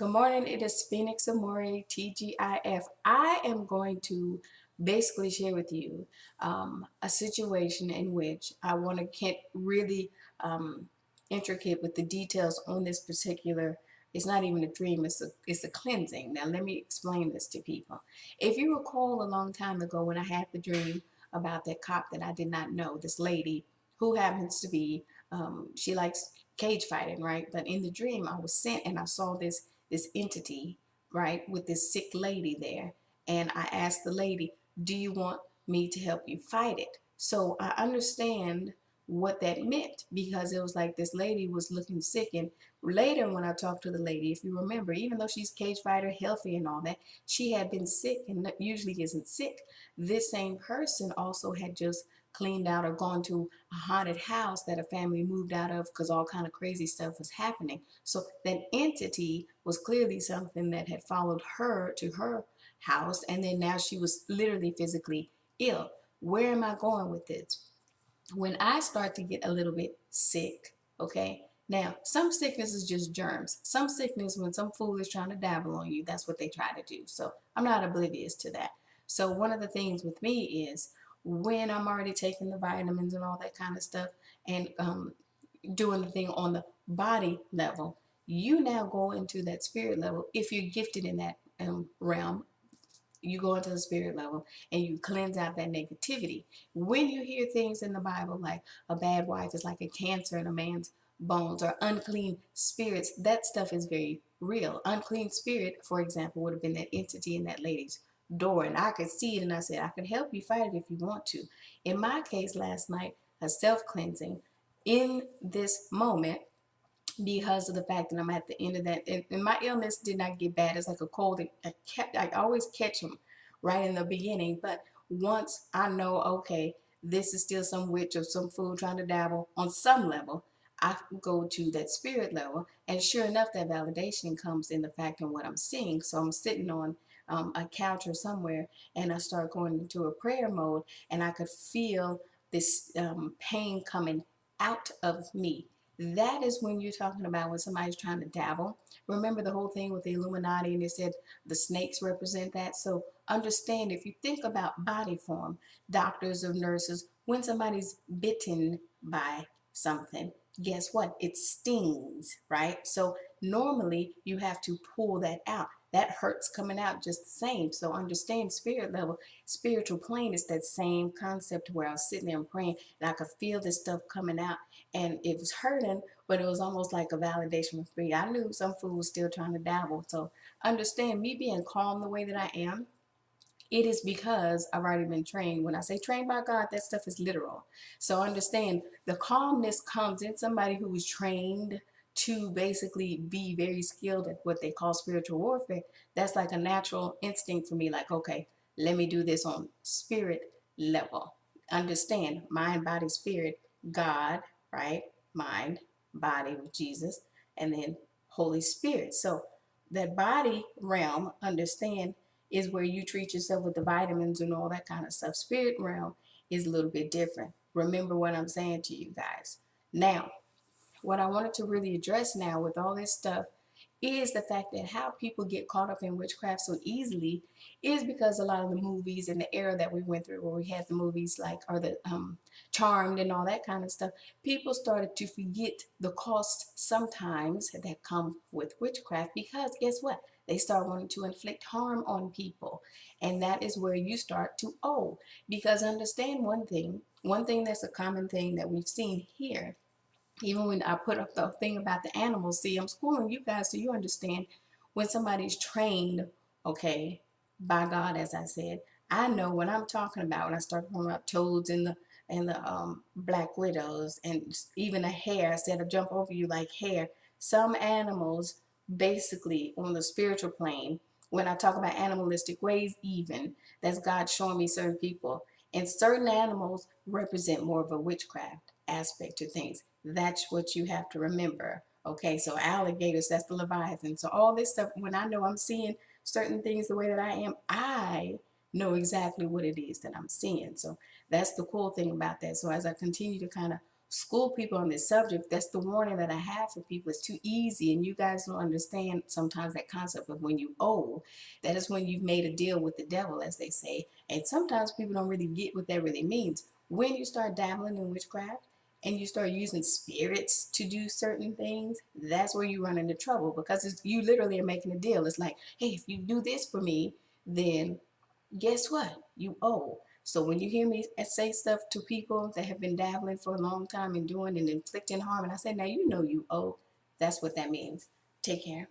Good morning. It is Phoenix Amore, TGIF. I am going to basically share with you a situation in which I want to get really intricate with the details on this particular. It's not even a dream. It's a cleansing. Now let me explain this to people. If you recall, a long time ago when I had the dream about that cop that I did not know, this lady who happens to be she likes cage fighting, right? But in the dream, I was sent and I saw this entity, right, with this sick lady there. And I asked the lady, do you want me to help you fight it? So I understand what that meant because it was like this lady was looking sick. And later, when I talked to the lady, if you remember, even though she's cage fighter, healthy and all that, she had been sick and usually isn't sick. This same person also had just cleaned out or gone to a haunted house that a family moved out of because all kind of crazy stuff was happening. So that entity was clearly something that had followed her to her house, and then now she was literally physically ill. Where am I going with this? When I start to get a little bit sick, okay? Now, some sickness is just germs. Some sickness, when some fool is trying to dabble on you, that's what they try to do. So I'm not oblivious to that. So one of the things with me is when I'm already taking the vitamins and all that kind of stuff and doing the thing on the body level, you now go into that spirit level. If you're gifted in that realm, you go into the spirit level and you cleanse out that negativity. When you hear things in the Bible like a bad wife is like a cancer in a man's bones or unclean spirits, that stuff is very real. Unclean spirit, for example, would have been that entity in that lady's door, and I could see it and I said, I could help you fight it if you want to. In my case last night, a self-cleansing in this moment, because of the fact that I'm at the end of that. And my illness did not get bad. It's like a cold. I always catch them right in the beginning. But once I know, okay, this is still some witch or some fool trying to dabble on some level, I go to that spirit level. And sure enough, that validation comes in the fact of what I'm seeing. So I'm sitting on a couch or somewhere and I start going into a prayer mode and I could feel this pain coming out of me. That is when you're talking about when somebody's trying to dabble. Remember the whole thing with the Illuminati, and they said the snakes represent that. So understand, if you think about body form, doctors or nurses, when somebody's bitten by something, guess what? It stings, right? So normally you have to pull that out. That hurts coming out just the same. So understand, spirit level, spiritual plane is that same concept where I was sitting there and praying and I could feel this stuff coming out and it was hurting, but it was almost like a validation for me. I knew some fool was still trying to dabble. So understand, me being calm the way that I am, it is because I've already been trained. When I say trained by God, that stuff is literal. So understand, the calmness comes in somebody who is trained to basically be very skilled at what they call spiritual warfare. That's like a natural instinct for me, like, okay, let me do this on spirit level. Understand, mind, body, spirit, God, right? Mind, body with Jesus, and then Holy Spirit. So that body realm, understand, is where you treat yourself with the vitamins and all that kind of stuff. Spirit realm is a little bit different. Remember what I'm saying to you guys. Now, what I wanted to really address now with all this stuff is the fact that how people get caught up in witchcraft so easily is because a lot of the movies and the era that we went through, where we had the movies like, or the Charmed and all that kind of stuff, people started to forget the cost sometimes that come with witchcraft, because guess what? They start wanting to inflict harm on people. And that is where you start to owe. Because understand one thing that's a common thing that we've seen here, even when I put up the thing about the animals, see, I'm schooling you guys so you understand when somebody's trained, okay, by God, as I said, I know what I'm talking about when I start talking about toads and the black widows and even a hare. I said, I jump over you like hair. Some animals, basically, on the spiritual plane, when I talk about animalistic ways, even, that's God showing me certain people. And certain animals represent more of a witchcraft aspect to things. That's what you have to remember. Okay, so alligators, that's the Leviathan. So all this stuff, when I know I'm seeing certain things the way that I know exactly what it is that I'm seeing. So that's the cool thing about that. So as I continue to kind of school people on this subject, that's the warning that I have for people. It's too easy, and you guys don't understand sometimes that concept of when you owe. That is when you've made a deal with the devil, as they say. And sometimes people don't really get what that really means. When you start dabbling in witchcraft and you start using spirits to do certain things, that's where you run into trouble, because you literally are making a deal. It's like, hey, if you do this for me, then guess what? You owe. So when you hear me say stuff to people that have been dabbling for a long time and doing and inflicting harm, and I say, now you know you owe, that's what that means. Take care.